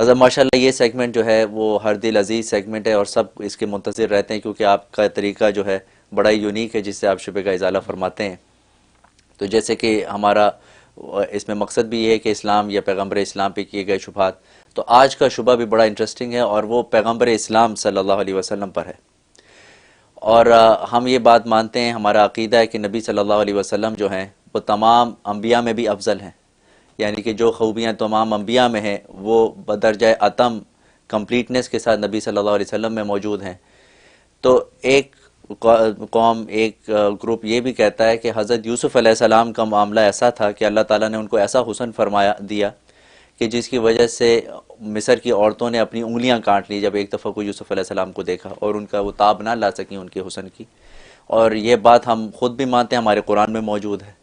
حضرت ماشاءاللہ یہ سیگمنٹ جو ہے وہ ہر دل عزیز سیگمنٹ ہے اور سب اس کے منتظر رہتے ہیں، کیونکہ آپ کا طریقہ جو ہے بڑا ہی یونیک ہے جس سے آپ شبہ کا ازالہ فرماتے ہیں۔ تو جیسے کہ ہمارا اس میں مقصد بھی یہ ہے کہ اسلام یا پیغمبر اسلام پہ کیے گئے شبہات، تو آج کا شبہ بھی بڑا انٹرسٹنگ ہے اور وہ پیغمبر اسلام صلی اللہ علیہ وسلم پر ہے۔ اور ہم یہ بات مانتے ہیں، ہمارا عقیدہ ہے کہ نبی صلی اللہ علیہ وسلم جو ہیں وہ تمام انبیاء میں بھی افضل ہیں، یعنی کہ جو خوبیاں تمام انبیاء میں ہیں وہ بدرجہ اتم کمپلیٹنس کے ساتھ نبی صلی اللہ علیہ وسلم میں موجود ہیں۔ تو ایک قوم، ایک گروپ یہ بھی کہتا ہے کہ حضرت یوسف علیہ السلام کا معاملہ ایسا تھا کہ اللہ تعالیٰ نے ان کو ایسا حسن فرمایا دیا کہ جس کی وجہ سے مصر کی عورتوں نے اپنی انگلیاں کاٹ لی جب ایک دفعہ کو یوسف علیہ السلام کو دیکھا، اور ان کا وہ تاب نہ لا سکیں ان کے حسن کی۔ اور یہ بات ہم خود بھی مانتے ہیں، ہمارے قرآن میں موجود ہے۔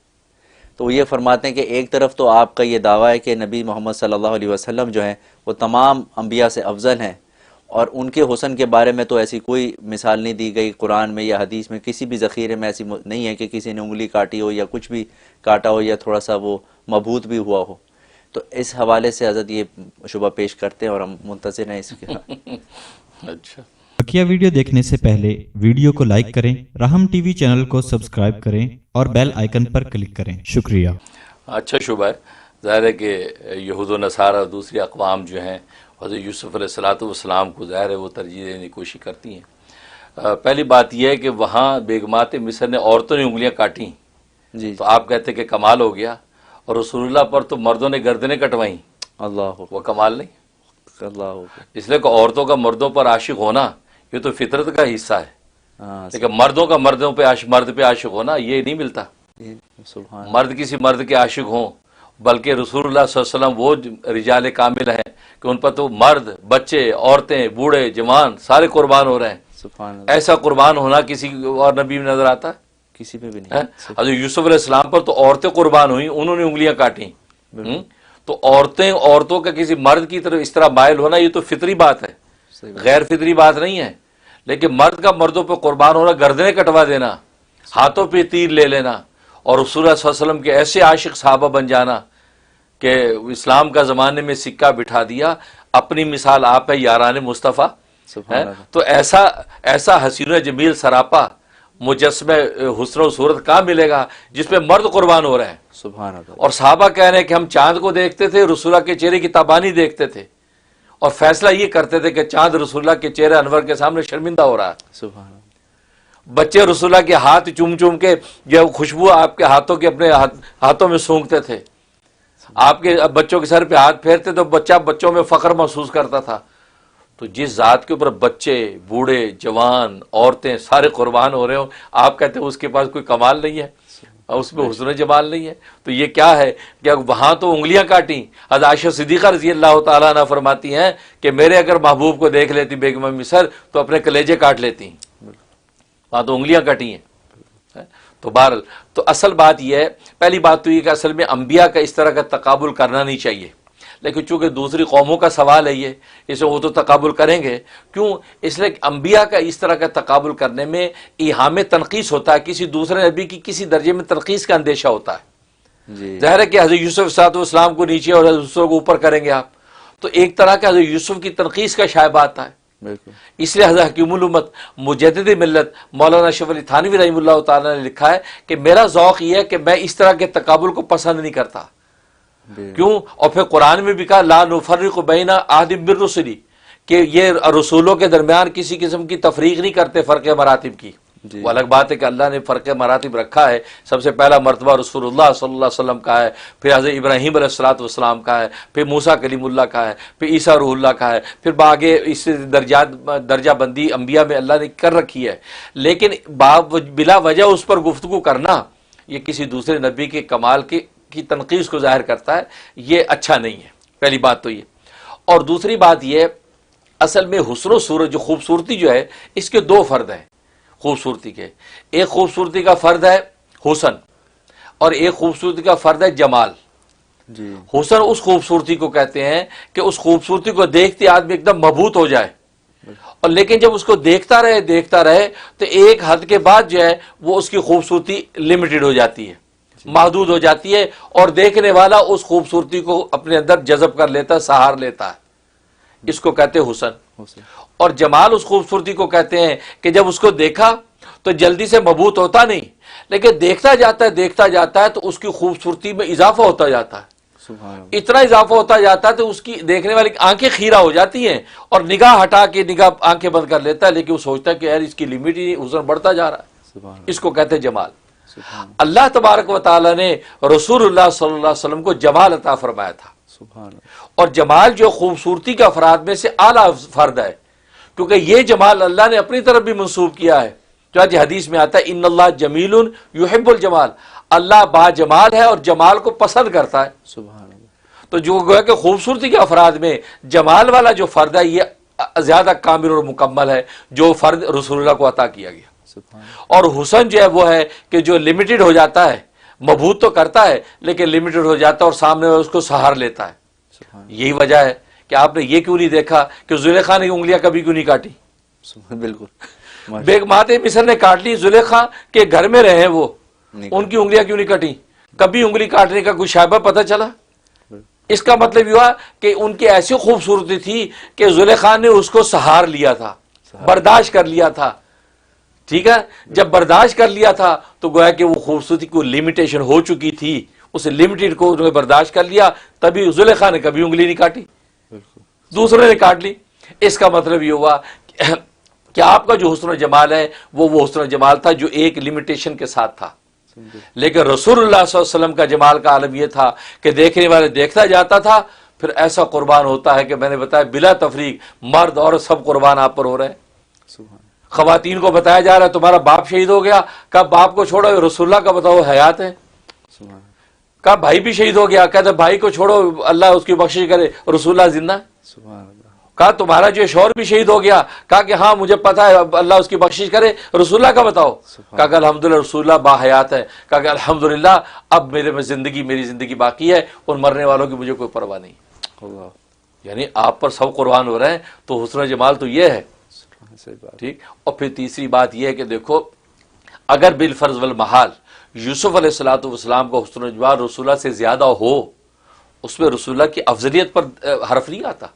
تو وہ یہ فرماتے ہیں کہ ایک طرف تو آپ کا یہ دعویٰ ہے کہ نبی محمد صلی اللہ علیہ وسلم جو ہیں وہ تمام انبیاء سے افضل ہیں، اور ان کے حسن کے بارے میں تو ایسی کوئی مثال نہیں دی گئی قرآن میں یا حدیث میں، کسی بھی ذخیرے میں ایسی نہیں ہے کہ کسی نے انگلی کاٹی ہو یا کچھ بھی کاٹا ہو یا تھوڑا سا وہ مبہوت بھی ہوا ہو۔ تو اس حوالے سے حضرت یہ شبہ پیش کرتے ہیں اور ہم منتظر ہیں اس کے۔ اچھا، بقیہ ویڈیو دیکھنے سے پہلے ویڈیو کو لائک کریں، رحم ٹی وی چینل کو سبسکرائب کریں اور بیل آئیکن پر کلک کریں۔ شکریہ۔ اچھا شبہ ہے۔ ظاہر ہے کہ یہود و نصارہ اور دوسری اقوام جو ہیں حضرت یوسف علیہ السلام کو ظاہر ہے وہ ترجیح دینے کی کوشش کرتی ہیں۔ پہلی بات یہ ہے کہ وہاں بیگمات مصر نے عورتوں نے انگلیاں کاٹیں، جی تو آپ کہتے کہ کمال ہو گیا، اور رسول اللہ پر تو مردوں نے گردنیں کٹوائیں، اللہ وہ کمال نہیں؟ اللہ اس لیے کہ عورتوں کا مردوں پر عاشق ہونا یہ تو فطرت کا حصہ ہے، ہاں لیکن مردوں کا مرد پہ عاشق ہونا یہ نہیں ملتا۔ سبحان مرد کسی مرد کے عاشق ہوں، بلکہ رسول اللہ صلی اللہ علیہ وسلم وہ رجال کامل ہیں کہ ان پر تو مرد، بچے، عورتیں، بوڑھے، جوان سارے قربان ہو رہے ہیں۔ سبحان اللہ، ایسا قربان ہونا کسی اور نبی میں نظر آتا ہے؟ کسی پہ بھی نہیں۔ حضرت یوسف علیہ السلام پر تو عورتیں قربان ہوئیں، انہوں نے انگلیاں کاٹیں۔ تو عورتوں کا کسی مرد کی طرف اس طرح مائل ہونا یہ تو فطری بات ہے، غیر فطری بات نہیں ہے۔ لیکن مرد کا مردوں پہ قربان ہونا، گردنیں کٹوا دینا، ہاتھوں پہ تیر لے لینا، اور رسول اللہ صلی اللہ علیہ وسلم کے ایسے عاشق صحابہ بن جانا کہ اسلام کا زمانے میں سکہ بٹھا دیا، اپنی مثال آپ ہے یاران مصطفیٰ۔ سبحان اللہ، تو ایسا حسین و جمیل سراپا مجسمہ حسن و صورت کہاں ملے گا جس پہ مرد قربان ہو رہے ہیں؟ سبحان اللہ۔ اور صحابہ کہہ رہے ہیں کہ ہم چاند کو دیکھتے تھے، رسول اللہ کے چہرے کی تابانی دیکھتے تھے، اور فیصلہ یہ کرتے تھے کہ چاند رسول اللہ کے چہرے انور کے سامنے شرمندہ ہو رہا ہے۔ سبحان اللہ، بچے رسول اللہ کے ہاتھ چوم چوم کے جو خوشبو آپ کے ہاتھوں کے اپنے ہاتھوں میں سونگھتے تھے، آپ کے بچوں کے سر پہ ہاتھ پھیرتے تو بچہ بچوں میں فخر محسوس کرتا تھا۔ تو جس ذات کے اوپر بچے، بوڑھے، جوان، عورتیں سارے قربان ہو رہے ہوں، آپ کہتے ہیں اس کے پاس کوئی کمال نہیں ہے اور اس میں حسن و جمال نہیں ہے؟ تو یہ کیا ہے کہ وہاں تو انگلیاں کاٹیں۔ حضرت عائشہ صدیقہ رضی اللہ تعالیٰ عنہ فرماتی ہیں کہ میرے اگر محبوب کو دیکھ لیتی بیگم مصر تو اپنے کلیجے کاٹ لیتی، وہاں تو انگلیاں کٹی ہیں۔ تو بہرحال تو اصل بات یہ ہے، پہلی بات تو یہ کہ اصل میں انبیاء کا اس طرح کا تقابل کرنا نہیں چاہیے، لیکن چونکہ دوسری قوموں کا سوال ہے یہ، اسے وہ تو تقابل کریں گے کیوں؟ اس لیے کہ انبیاء کا اس طرح کا تقابل کرنے میں ایہام تنقیص ہوتا ہے، کسی دوسرے نبی کی کسی درجے میں تنقیص کا اندیشہ ہوتا ہے۔ جی ظاہر ہے کہ حضرت یوسف صلی اللہ علیہ وسلم کو نیچے اور حضرت یوسف کو اوپر کریں گے آپ، تو ایک طرح کا حضرت یوسف کی تنقیص کا شائبہ آتا ہے۔ بالکل، اس لیے حضرت حکیم الامت مجدد ملت مولانا اشرف علی تھانوی رحمہ اللہ تعالیٰ نے لکھا ہے کہ میرا ذوق یہ ہے کہ میں اس طرح کے تقابل کو پسند نہیں کرتا۔ کیوں؟ اور پھر قرآن میں بھی کہا لا نفرق بین احد من رسلی، کہ یہ رسولوں کے درمیان کسی قسم کی تفریق نہیں کرتے فرق مراتب کی۔ وہ الگ بات ہے کہ اللہ نے فرق مراتب رکھا ہے، سب سے پہلا مرتبہ رسول اللہ صلی اللہ علیہ وسلم کا ہے، پھر حضرت ابراہیم علیہ السلام کا ہے، پھر موسیٰ کلیم اللہ کا ہے، پھر عیسیٰ روح اللہ کا ہے، پھر آگے اس درجہ بندی انبیاء میں اللہ نے کر رکھی ہے۔ لیکن بلا وجہ اس پر گفتگو کرنا یہ کسی دوسرے نبی کے کمال کی تنقیص کو ظاہر کرتا ہے، یہ اچھا نہیں ہے۔ پہلی بات تو یہ، اور دوسری بات یہ اصل میں حسن و صورت جو خوبصورتی جو ہے اس کے دو فرد ہیں خوبصورتی کے، ایک خوبصورتی کا فرد ہے حسن اور ایک خوبصورتی کا فرد ہے جمال۔ جی حسن اس خوبصورتی کو کہتے ہیں کہ اس خوبصورتی کو دیکھتے آدمی ایک دم مبہوت ہو جائے، اور لیکن جب اس کو دیکھتا رہے تو ایک حد کے بعد جو ہے وہ اس کی خوبصورتی لمیٹڈ ہو جاتی ہے، محدود ہو جاتی ہے، اور دیکھنے والا اس خوبصورتی کو اپنے اندر جذب کر لیتا ہے، سہار لیتا ہے۔ اس کو کہتے ہیں حسن. حسن. اور جمال اس خوبصورتی کو کہتے ہیں کہ جب اس کو دیکھا تو جلدی سے مبہوت ہوتا نہیں، لیکن دیکھتا جاتا ہے تو اس کی خوبصورتی میں اضافہ ہوتا جاتا ہے. سبحان اللہ. اتنا اضافہ ہوتا جاتا ہے تو اس کی دیکھنے والی آنکھیں خیرہ ہو جاتی ہیں اور نگاہ ہٹا کے نگاہ آنکھیں بند کر لیتا ہے، لیکن وہ سوچتا ہے کہ یار اس کی لمٹ ہی حسن بڑھتا جا رہا ہے. سبحان اللہ. اس کو کہتے ہیں جمال. سبحان اللہ تبارک و تعالی نے رسول اللہ صلی اللہ علیہ وسلم کو جمال عطا فرمایا تھا. سبحان اللہ. اور جمال جو خوبصورتی کا افراد میں سے اعلیٰ فرد ہے، کیونکہ یہ جمال اللہ نے اپنی طرف بھی منسوب کیا ہے. جو حدیث میں آتا ہے ان اللہ جمیل یحب الجمال، اللہ با جمال ہے اور جمال کو پسند کرتا ہے. سبحان اللہ. تو جو گویا کہ خوبصورتی کے افراد میں جمال والا جو فرد ہے یہ زیادہ کامل اور مکمل ہے جو فرد رسول اللہ کو عطا کیا گیا. سبحان اللہ. اور حسن جو ہے وہ ہے کہ جو لمیٹڈ ہو جاتا ہے، مبہوت تو کرتا ہے لیکن لمیٹڈ ہو جاتا ہے اور سامنے اس کو سہار لیتا ہے. سبحان اللہ. یہی وجہ ہے کہ آپ نے یہ کیوں نہیں دیکھا کہ زلیخا نے انگلیاں کبھی کیوں نہیں کاٹی؟ بالکل. بیگمات مصر نے کاٹ لی، زلیخا کے گھر میں رہے وہ، نہیں ان کی انگلیاں کیوں نہیں کٹی؟ کبھی انگلی کاٹنے کا کوئی شائبہ پتہ چلا؟ اس کا مطلب یہ ہوا کہ ان کی ایسی خوبصورتی تھی کہ زلیخا نے اس کو سہار لیا تھا، برداشت کر لیا تھا. ٹھیک ہے، جب برداشت کر لیا تھا تو گویا کہ وہ خوبصورتی کو لمیٹیشن ہو چکی تھی، اس لمیٹڈ کو انہوں نے برداشت کر لیا، تبھی زلیخا نے کبھی انگلی نہیں کاٹی، بالکل. دوسرے نے کاٹ لی. اس کا مطلب یہ ہوا کہ آپ کا جو حسن و جمال ہے وہ حسن و جمال تھا جو ایک لمیٹیشن کے ساتھ تھا. لیکن رسول اللہ صلی اللہ علیہ وسلم کا جمال کا عالم یہ تھا کہ دیکھنے والے دیکھتا جاتا تھا، پھر ایسا قربان ہوتا ہے کہ میں نے بتایا بلا تفریق مرد اور سب قربان آپ پر ہو رہے ہیں. سبحان. خواتین کو بتایا جا رہا ہے تمہارا باپ شہید ہو گیا، کب باپ کو چھوڑو رسول اللہ کا بتاؤ حیات ہے، سبحان. کب بھائی بھی شہید ہو گیا کہتے بھائی کو چھوڑو اللہ اس کی بخشش کرے رسول اللہ زندہ. سبحان اللہ. کہا تمہارا جو شوہر بھی شہید ہو گیا، کہا کہ ہاں مجھے پتا ہے اللہ اس کی بخشش کرے رسول اللہ کا بتاؤ. کہا کہ الحمدللہ رسول اللہ با حیات ہے. کہا کہ الحمدللہ اب میری زندگی باقی ہے، ان مرنے والوں کی مجھے کوئی پرواہ نہیں. اللہ. یعنی آپ پر سب قربان ہو رہے ہیں تو حسن جمال تو یہ ہے. صحیح بات. ٹھیک. اور پھر تیسری بات یہ ہے کہ دیکھو اگر بالفرض والمحال یوسف علیہ الصلوۃ والسلام کا حسن جمال رسول اللہ سے زیادہ ہو، اس میں رسول اللہ کی افضلیت پر حرف نہیں آتا،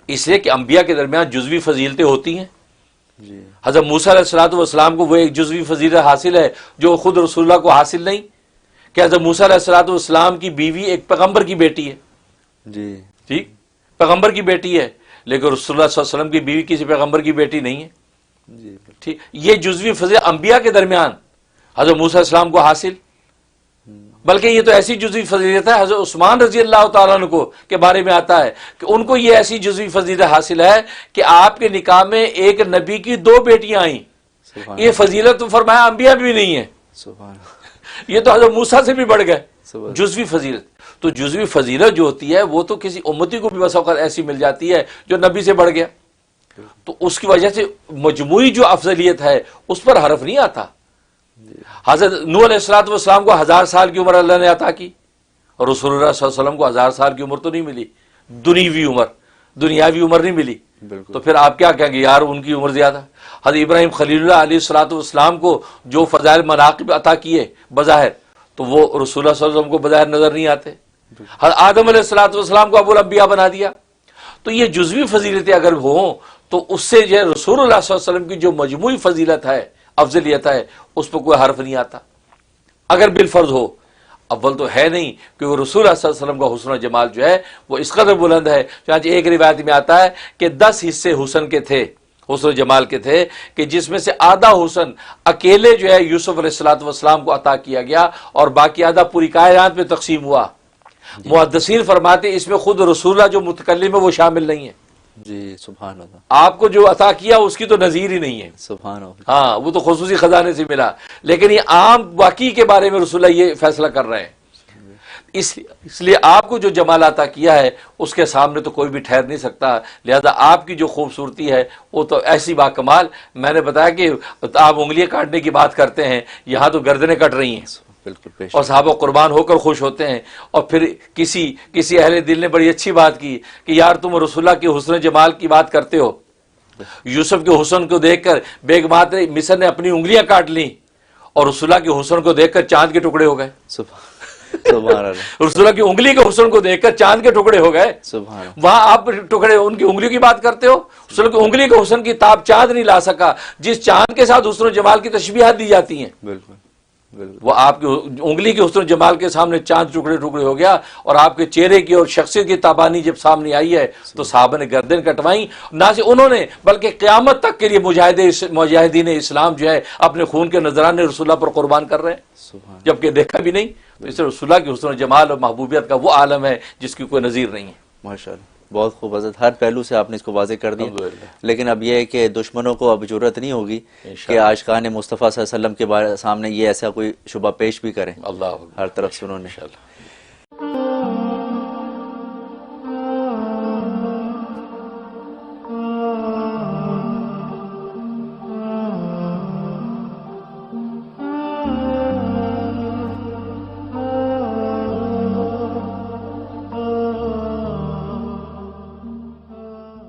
اس لیے کہ انبیاء کے درمیان جزوی فضیلتیں ہوتی ہیں. جی. حضرت موسیٰ علیہ الصلوۃ والسلام کو وہ ایک جزوی فضیلت حاصل ہے جو خود رسول اللہ کو حاصل نہیں، کہ حضرت موسیٰ علیہ الصلوۃ والسلام کی بیوی ایک پیغمبر کی بیٹی ہے. جی. ٹھیک، پیغمبر کی بیٹی ہے، لیکن رسول اللہ صلی اللہ علیہ وسلم کی بیوی کسی پیغمبر کی بیٹی نہیں ہے. جی. ٹھیک، یہ جزوی فضیلت انبیاء کے درمیان حضرت موسیٰ علیہ السلام کو حاصل، بلکہ یہ تو ایسی جزوی فضیلت ہے حضرت عثمان رضی اللہ تعالیٰ عنہ کو کے بارے میں آتا ہے کہ ان کو یہ ایسی جزوی فضیلت حاصل ہے کہ آپ کے نکاح میں ایک نبی کی 2 بیٹیاں آئیں. سبحان. یہ فضیلت تو فرمایا انبیاء بھی نہیں ہے، سبحان. یہ تو حضرت موسیٰ سے بھی بڑھ گئے. سبحان. جزوی فضیلت تو جزوی فضیلت جو ہوتی ہے وہ تو کسی امتی کو بھی بس اوقات ایسی مل جاتی ہے جو نبی سے بڑھ گیا، تو اس کی وجہ سے مجموعی جو افضلیت ہے اس پر حرف نہیں آتا. حضرت نوح علیہ الصلوۃ والسلام کو 1000 سال کی عمر اللہ نے عطا کی، اور رسول اللہ صلی اللہ علیہ وسلم کو 1000 سال کی عمر تو نہیں ملی، دنیاوی عمر نہیں ملی. بالکل. تو پھر آپ کیا کہیں گے یار ان کی عمر زیادہ. حضرت ابراہیم خلیل اللہ علیہ الصلوۃ والسلام کو جو فضائل مناقب عطا کیے بظاہر، تو وہ رسول اللہ صلی اللہ علیہ وسلم کو بظاہر نظر نہیں آتے. حضرت آدم علیہ الصلوۃ والسلام کو ابو الانبیاء بنا دیا. تو یہ جزوی فضیلتیں اگر ہوں تو اس سے جو ہے رسول اللہ صلی اللہ علیہ وسلم کی جو مجموعی فضیلت ہے افضلیت ہے اس پہ کوئی حرف نہیں آتا اگر بالفرض ہو. اول تو ہے نہیں کیونکہ رسول اللہ صلی اللہ علیہ وسلم کا حسن و جمال جو ہے وہ اس قدر بلند ہے. چنانچہ ایک روایت میں آتا ہے کہ 10 حصے حسن کے تھے، حسن و جمال کے تھے، کہ جس میں سے آدھا حسن اکیلے جو ہے یوسف علیہ الصلوۃ والسلام کو عطا کیا گیا اور باقی آدھا پوری کائنات میں تقسیم ہوا. محدثین فرماتے اس میں خود رسول اللہ جو متکلم ہے وہ شامل نہیں ہے. جی. سبحان اللہ. آپ کو جو عطا کیا اس کی تو نظیر ہی نہیں ہے. سبحان اللہ. ہاں وہ تو خصوصی خزانے سے ملا، لیکن یہ عام باقی کے بارے میں رسول اللہ یہ فیصلہ کر رہے ہیں. اس لیے آپ کو جو جمال عطا کیا ہے اس کے سامنے تو کوئی بھی ٹھہر نہیں سکتا. لہذا آپ کی جو خوبصورتی ہے وہ تو ایسی با کمال. میں نے بتایا کہ آپ انگلیاں کاٹنے کی بات کرتے ہیں، یہاں تو گردنیں کٹ رہی ہیں. بالکل. اور صحابہ قربان ہو کر خوش ہوتے ہیں. اور پھر کسی اہل دل نے بڑی اچھی بات کی کہ یار تم رسول اللہ کے حسن جمال کی بات کرتے ہو، یوسف کے حسن کو دیکھ کر بیگمات مصر نے اپنی انگلیاں کاٹ لیں اور رسول اللہ کے حسن کو دیکھ کر چاند کے ٹکڑے ہو گئے. سبحان اللہ، رسول اللہ کی انگلی کے حسن کو دیکھ کر چاند کے ٹکڑے ہو گئے. سبحان اللہ. وہاں آپ ٹکڑے ان کی انگلیوں کی بات کرتے ہو. رسول اللہ کی انگلی کے حسن کی تاب چاند نہیں لا سکا، جس چاند کے ساتھ حسن و جمال کی تشبیہات دی جاتی ہیں. بالکل بالکل. وہ آپ کی انگلی کے حسن و جمال کے سامنے چاند ٹکڑے ٹکڑے ہو گیا. اور آپ کے چہرے کی اور شخصیت کی تابانی جب سامنے آئی ہے تو صحابہ نے گردن کٹوائیں. نہ صرف انہوں نے بلکہ قیامت تک کے لیے مجاہدین اسلام جو ہے اپنے خون کے نذرانے رسول اللہ پر قربان کر رہے ہیں، سبحان اللہ. جبکہ دیکھا بھی نہیں. تو اس رسول اللہ کی حسن و جمال اور محبوبیت کا وہ عالم ہے جس کی کوئی نظیر نہیں ہے. ماشاء اللہ، بہت خوب حضرت، ہر پہلو سے آپ نے اس کو واضح کر دیا. الحمدللہ. لیکن اب یہ ہے کہ دشمنوں کو اب ضرورت نہیں ہوگی کہ عاشقان مصطفیٰ صلی اللہ علیہ وسلم کے سامنے یہ ایسا کوئی شبہ پیش بھی کریں. اللہ ہر طرف سے انہوں نے